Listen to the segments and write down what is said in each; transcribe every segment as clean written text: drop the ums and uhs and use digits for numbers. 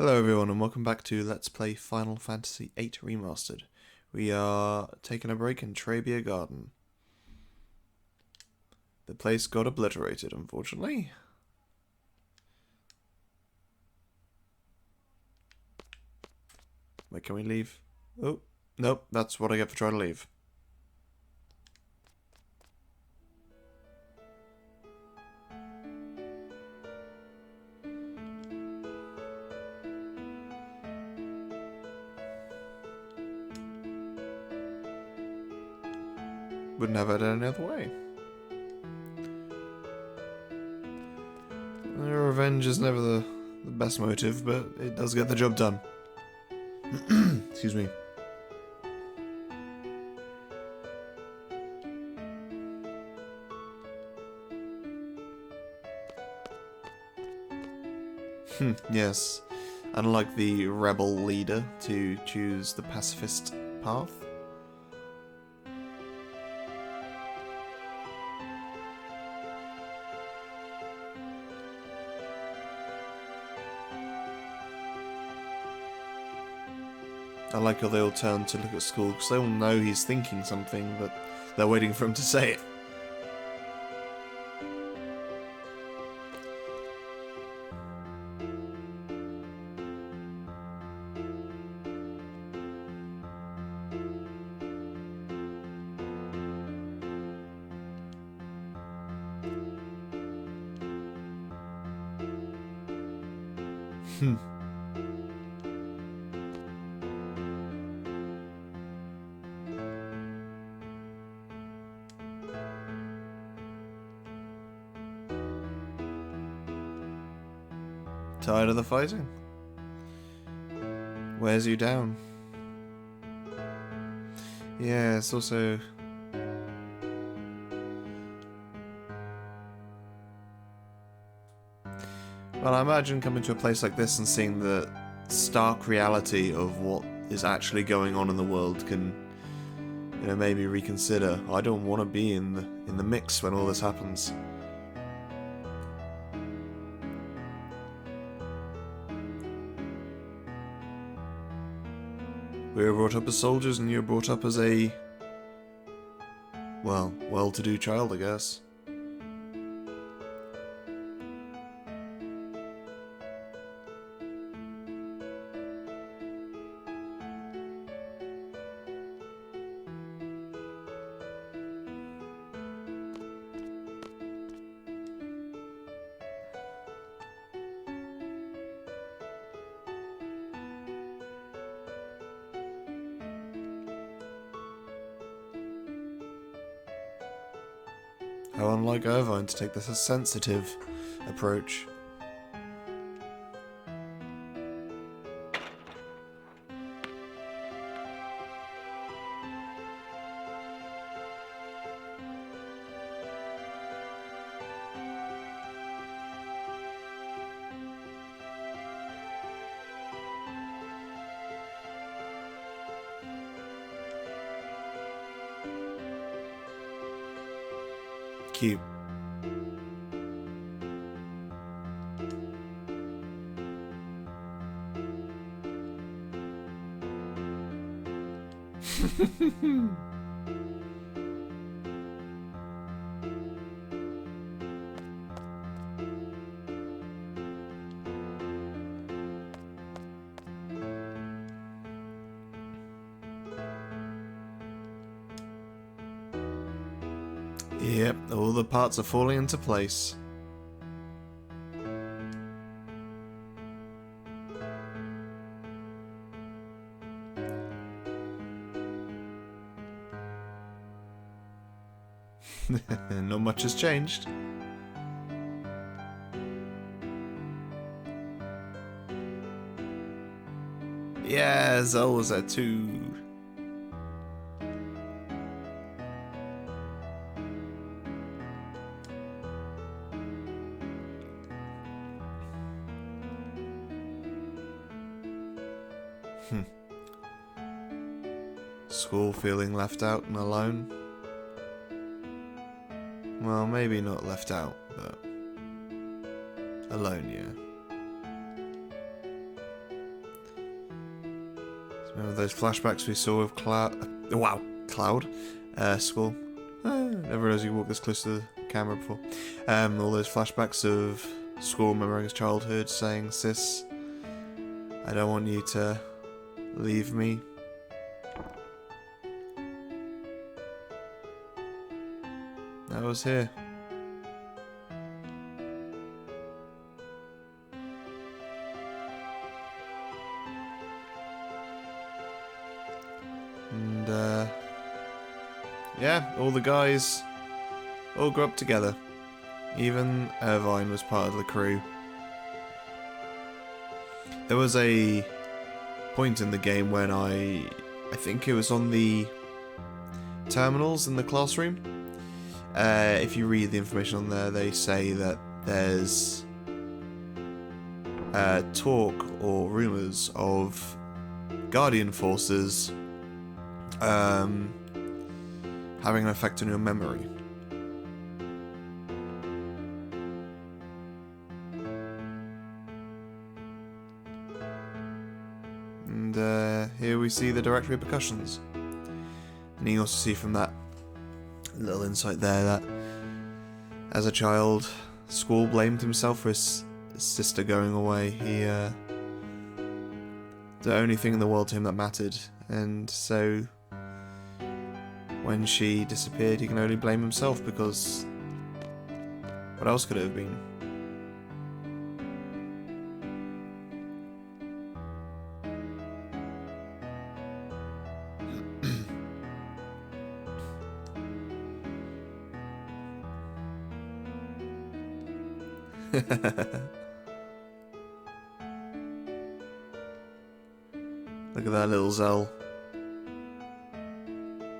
Hello everyone and welcome back to Let's Play Final Fantasy VIII Remastered. We are taking a break in Trabia Garden. The place got obliterated, unfortunately. Wait, can we leave? Oh, nope, that's what I get for trying to leave. Wouldn't have it any other way. Revenge is never the best motive, but it does get the job done. Excuse me. Yes, unlike the rebel leader to choose the pacifist path. I like how they all turn to look at school, because they all know he's thinking something, but they're waiting for him to say it. Tired of the fighting? Wears you down. Yeah, it's also... Well, I imagine coming to a place like this and seeing the stark reality of what is actually going on in the world can, you know, maybe reconsider. I don't want to be in the mix when all this happens. We were brought up as soldiers and you were brought up as a, well, well-to-do child, I guess. How unlike Irvine to take this a sensitive approach. Cute. Yep, all the parts are falling into place. Not much has changed. Yeah, Zell was there too. School feeling left out and alone. Well, maybe not left out, but alone, yeah. Remember those flashbacks we saw of Cloud? Wow, Cloud? Skull. Never realised you walked this close to the camera before. All those flashbacks of Skull remembering his childhood, saying, "Sis, I don't want you to leave me." That was here. And, yeah, all the guys all grew up together. Even Irvine was part of the crew. There was a point in the game when I think it was on the terminals in the classroom. If you read the information on there, they say that there's talk or rumours of Guardian forces having an effect on your memory. And here we see the direct repercussions. And you also see from that little insight there that as a child, Squall blamed himself for his sister going away. The only thing in the world to him that mattered, and so when she disappeared, he can only blame himself, because what else could it have been? Look at that little Zell.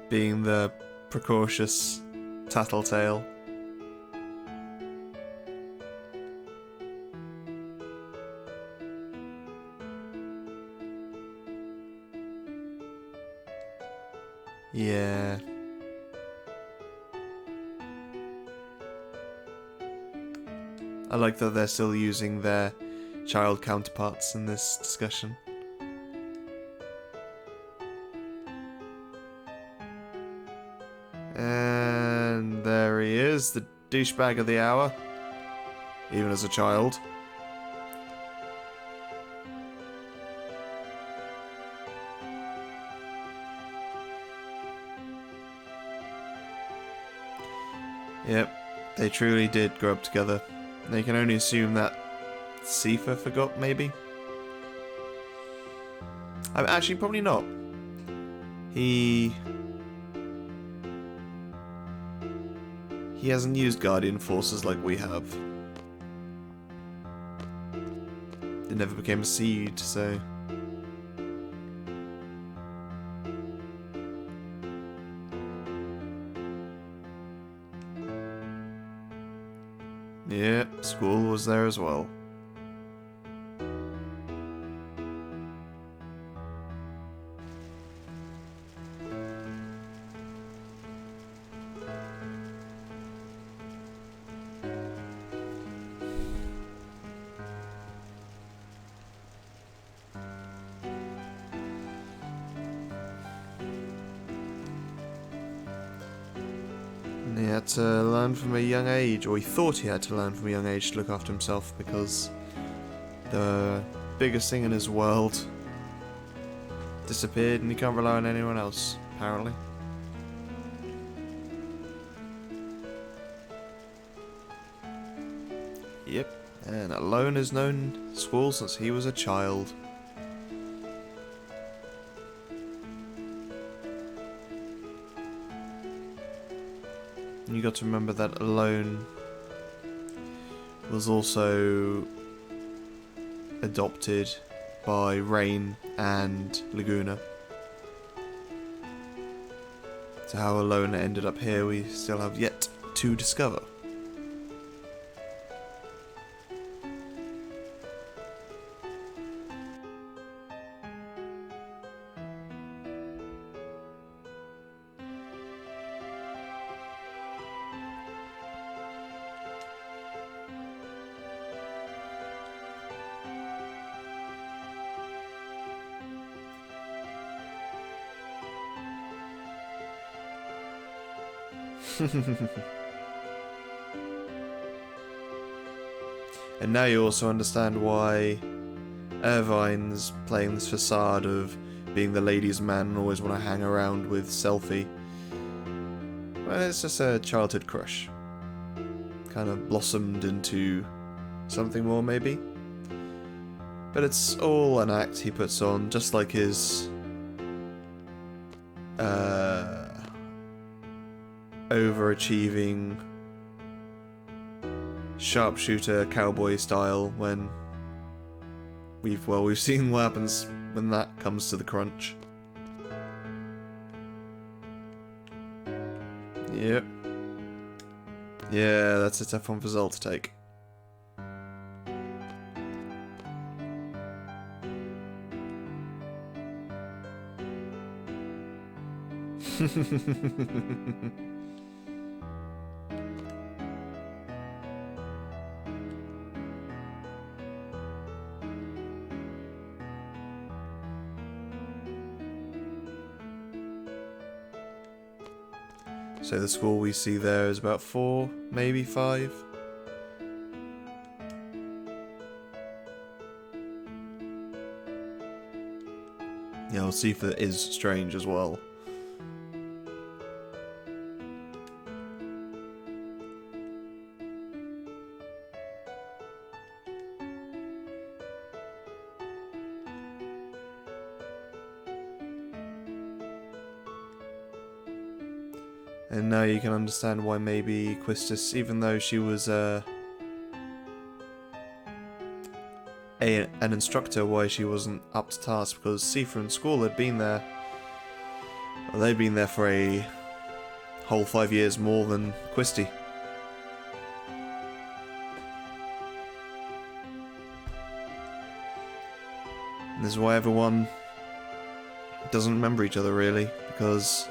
Being the precocious tattletale. Yeah. I like that they're still using their child counterparts in this discussion. And there he is, the douchebag of the hour. Even as a child. Yep, they truly did grow up together. They can only assume that Sifa forgot, maybe? Actually, probably not. He hasn't used Guardian forces like we have. It never became a seed, so... Yep, Squall was there as well. He had to learn from a young age, or he thought he had to learn from a young age to look after himself, because the biggest thing in his world disappeared and he can't rely on anyone else, apparently. Yep, and Alone has known Squall since he was a child. And you got to remember that Alone was also adopted by Rain and Laguna. So how Alone ended up here, we still have yet to discover. And now you also understand why Irvine's playing this facade of being the ladies' man and always want to hang around with Selphie. Well, it's just a childhood crush. Kind of blossomed into something more, maybe? But it's all an act he puts on, just like his overachieving sharpshooter cowboy style when we've seen what happens when that comes to the crunch. Yep. Yeah, that's a tough one for Zol to take. So the school we see there is about 4, maybe 5. Yeah, well, Sifa is strange as well. And now you can understand why maybe Quistis, even though she was an instructor, why she wasn't up to task, because Sifa and school had been there. Well, they'd been there for a whole 5 years more than Quisti. And this is why everyone doesn't remember each other, really, because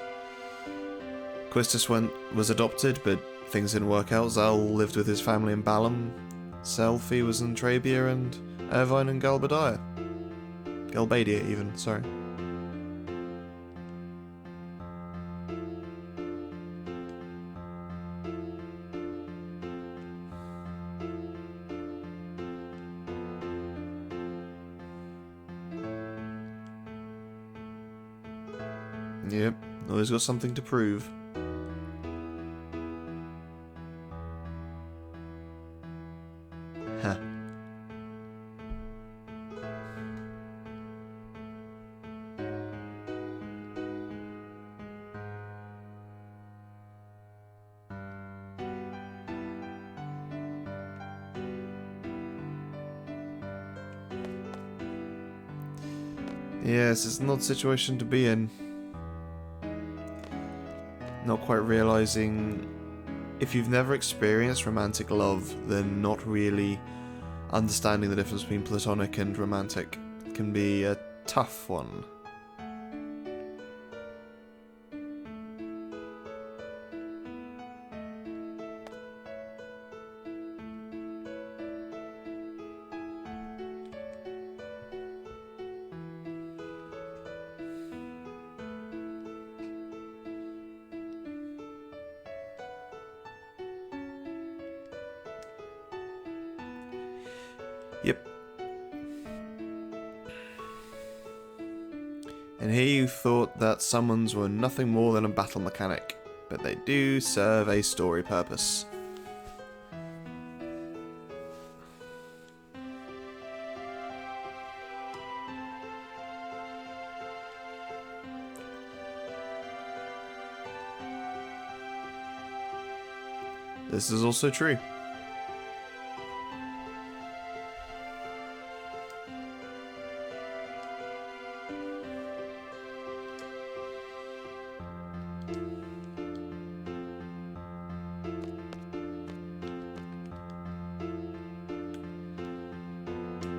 Quistis was adopted, but things didn't work out. Zal lived with his family in Balam. Selphie was in Trabia, and Irvine in Galbadia. Galbadia, even, sorry. Yep, always got something to prove. Huh. Yes, it's an odd situation to be in. Not quite realizing, if you've never experienced romantic love, then not really understanding the difference between platonic and romantic can be a tough one. Yep. And here you thought that summons were nothing more than a battle mechanic, but they do serve a story purpose. This is also true.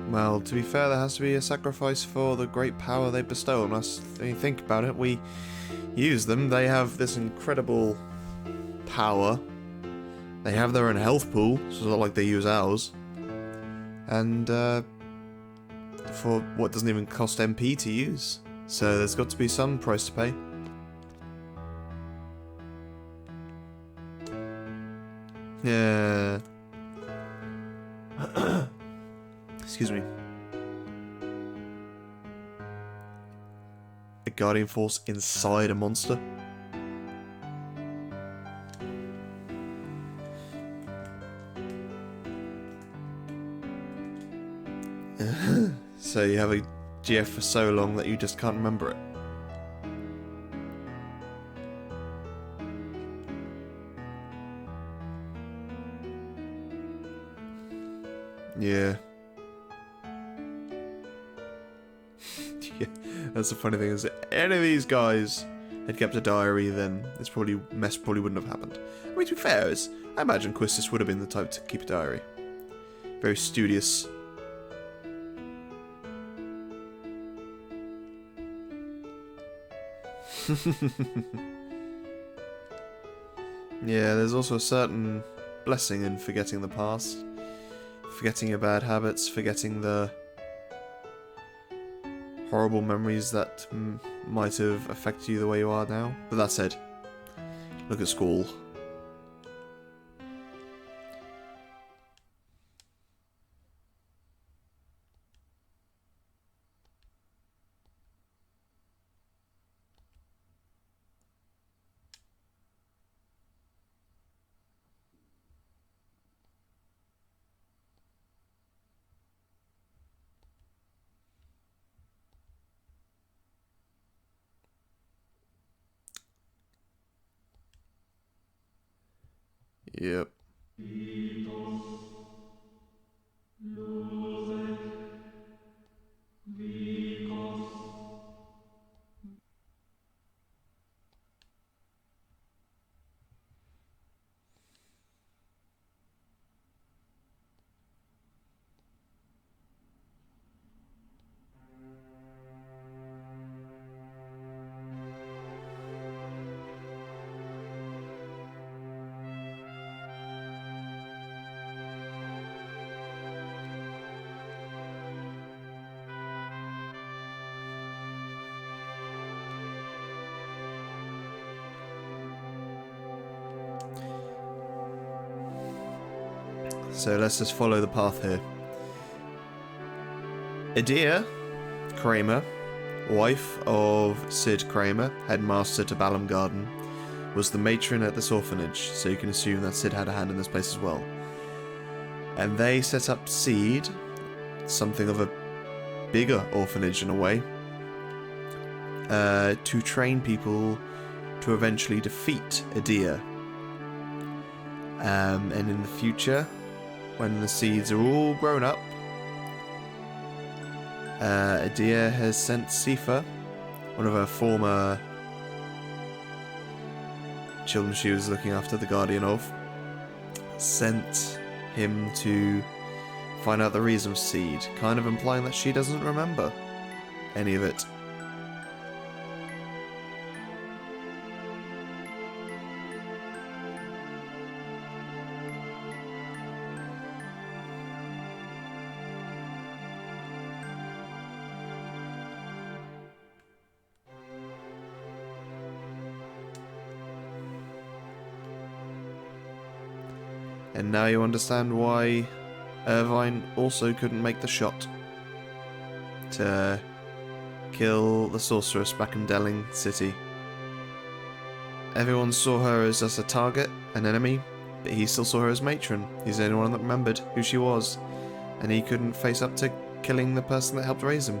Well, to be fair, there has to be a sacrifice for the great power they bestow on us. When you think about it, we use them. They have this incredible power. They have their own health pool, so it's not like they use ours. And for what doesn't even cost MP to use. So there's got to be some price to pay. Yeah. Excuse me. A Guardian Force inside a monster? So you have a GF for so long that you just can't remember it. Yeah. Yeah. That's the funny thing is that any of these guys had kept a diary, then this mess probably wouldn't have happened. I mean, to be fair, I imagine Quistis would have been the type to keep a diary. Very studious. Yeah, there's also a certain blessing in forgetting the past. Forgetting your bad habits, forgetting the horrible memories that might have affected you the way you are now. But that said, look at school. Yep. So let's just follow the path here. Adia Kramer, wife of Sid Kramer, headmaster to Balam Garden, was the matron at this orphanage, so you can assume that Sid had a hand in this place as well. And they set up Seed, something of a bigger orphanage in a way, to train people to eventually defeat Adia. And in the future, when the Seeds are all grown up, Adia has sent Sifa, one of her former children she was looking after, the guardian of, sent him to find out the reason of Seed, kind of implying that she doesn't remember any of it. And now you understand why Irvine also couldn't make the shot to kill the sorceress back in Delling City. Everyone saw her as just a target, an enemy, but he still saw her as matron. He's the only one that remembered who she was, and he couldn't face up to killing the person that helped raise him.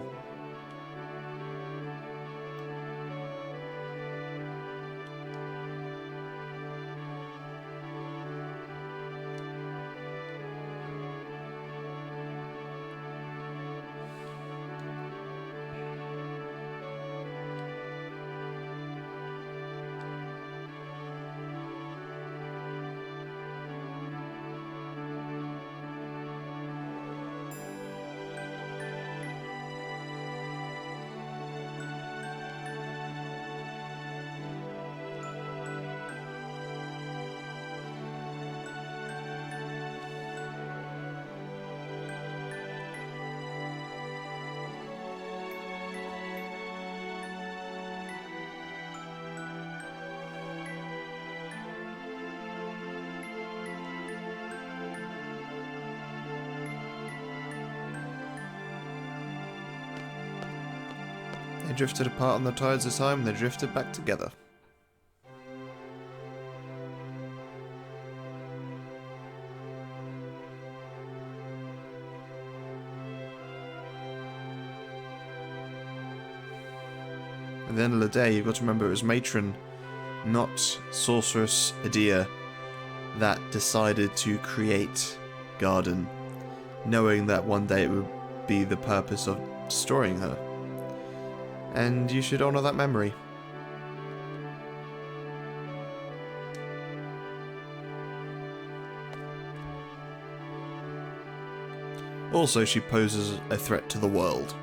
They drifted apart on the tides of time, and they drifted back together. At the end of the day, you've got to remember it was Matron, not Sorceress Adia, that decided to create Garden, knowing that one day it would be the purpose of destroying her. And you should honour that memory. Also, she poses a threat to the world.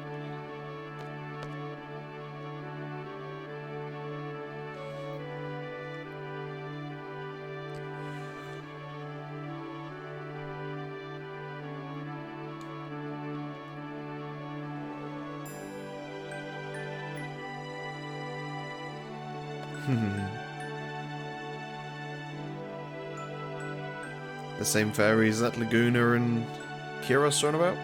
The same fairies that Laguna and Kiros talking about?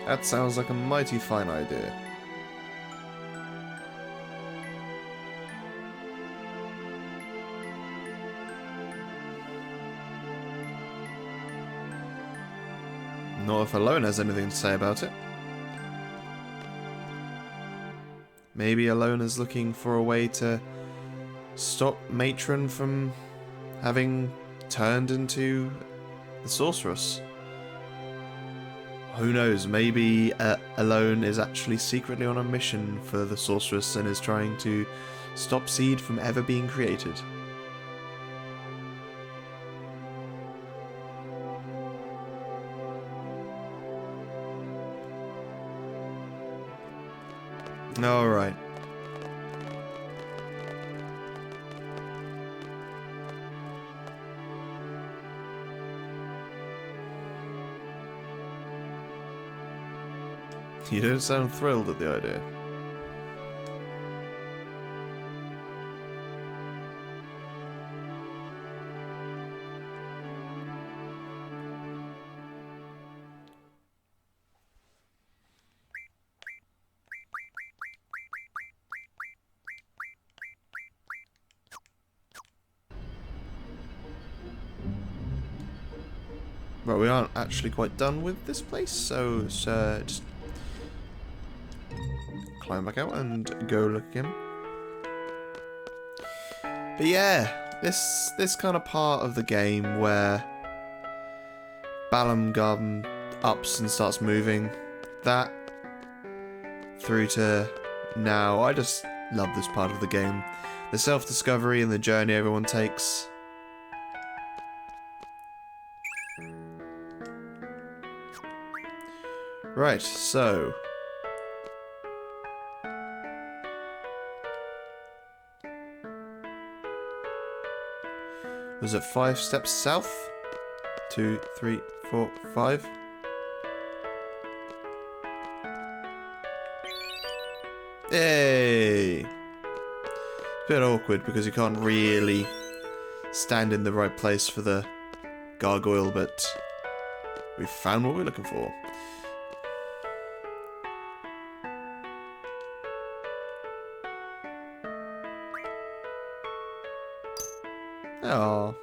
That sounds like a mighty fine idea. Not if Alone has anything to say about it. Maybe Alone is looking for a way to stop Matron from having turned into the Sorceress. Who knows, maybe Alone is actually secretly on a mission for the Sorceress and is trying to stop Seed from ever being created. Alright. You don't sound thrilled at the idea. But we aren't actually quite done with this place, so just climb back out and go look again. But yeah, this kind of part of the game where Balam Garden ups and starts moving, that through to now, I just love this part of the game. The self-discovery and the journey everyone takes. Right, so was it 5 steps south? 2, 3, 4, 5. Hey! It's a bit awkward because you can't really stand in the right place for the gargoyle, but we found what we're looking for. Oh.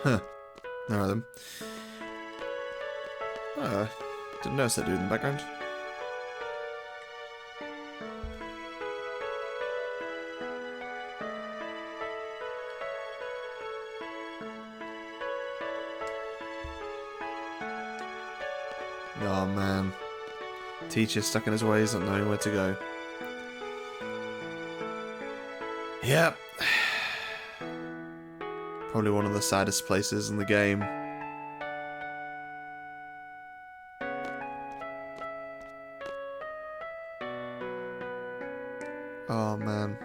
Huh. Alright then. Oh, didn't notice that dude in the background. Oh man. Teacher stuck in his ways, not knowing where to go. Yep. Probably one of the saddest places in the game. Oh man.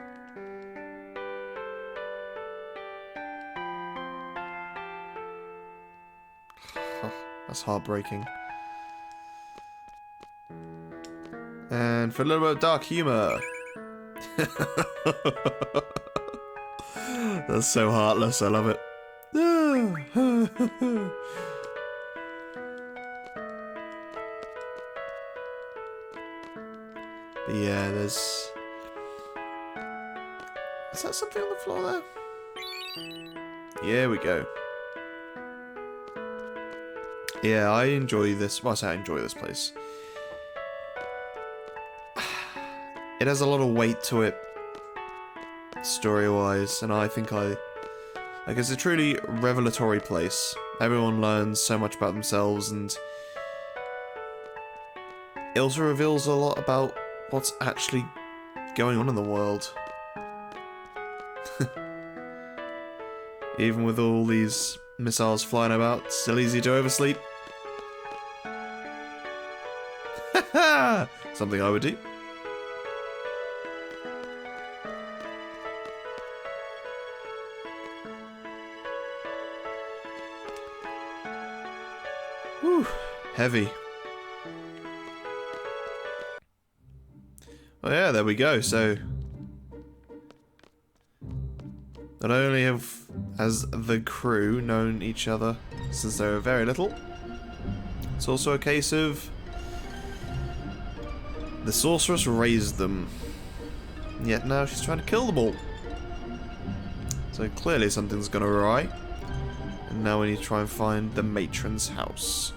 That's heartbreaking. And for a little bit of dark humor. That's so heartless, I love it. But yeah, there's... Is that something on the floor there? Here we go. Yeah, I enjoy this. Well, I say I enjoy this place. It has a lot of weight to it, story-wise, and I think like, it's a truly revelatory place. Everyone learns so much about themselves, and it also reveals a lot about what's actually going on in the world. Even with all these missiles flying about, still easy to oversleep. Something I would do. Whew, heavy. Oh yeah, there we go. So not only has the crew known each other since they were very little, it's also a case of the sorceress raised them, yet now she's trying to kill them all. So clearly something's gone awry, and now we need to try and find the matron's house,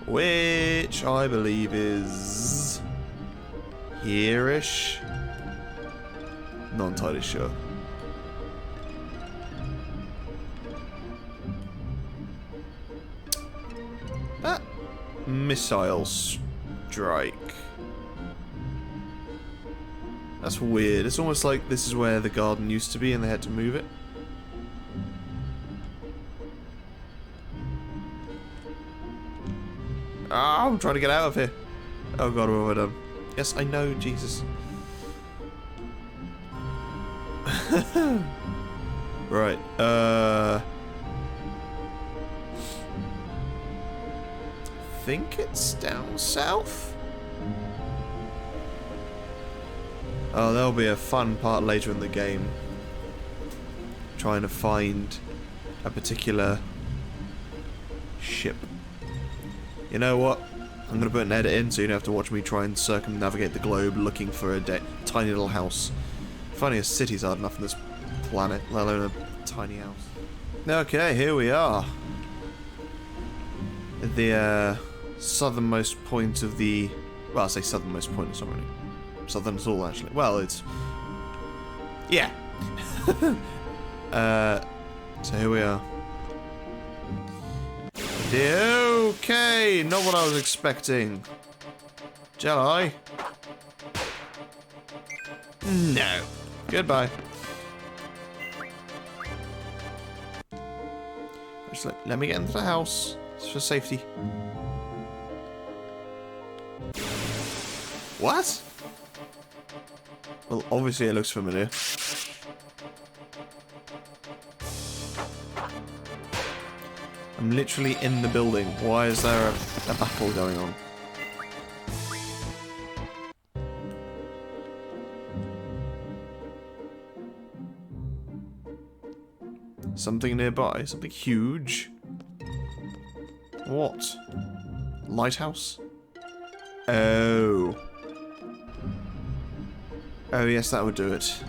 which I believe is here-ish. Not entirely sure. Ah, missile strike. That's weird. It's almost like this is where the garden used to be and they had to move it. Ah, I'm trying to get out of here. Oh god, what have I done? Yes, I know, Jesus. Right, think it's down south? Oh, there'll be a fun part later in the game. Trying to find a particular ship. You know what? I'm going to put an edit in so you don't have to watch me try and circumnavigate the globe looking for a tiny little house. Funniest cities aren't enough on this planet, let alone a tiny house. Okay, here we are. At the southernmost point of the... Well, I say southernmost point, it's not really southern at all, actually. Well, it's... Yeah. So here we are. Okay, not what I was expecting. Shall I? No. Goodbye. Just let me get into the house. It's for safety. What? Well, obviously it looks familiar. I'm literally in the building. Why is there a battle going on? Something nearby? Something huge? What? Lighthouse? Oh. Oh yes, that would do it.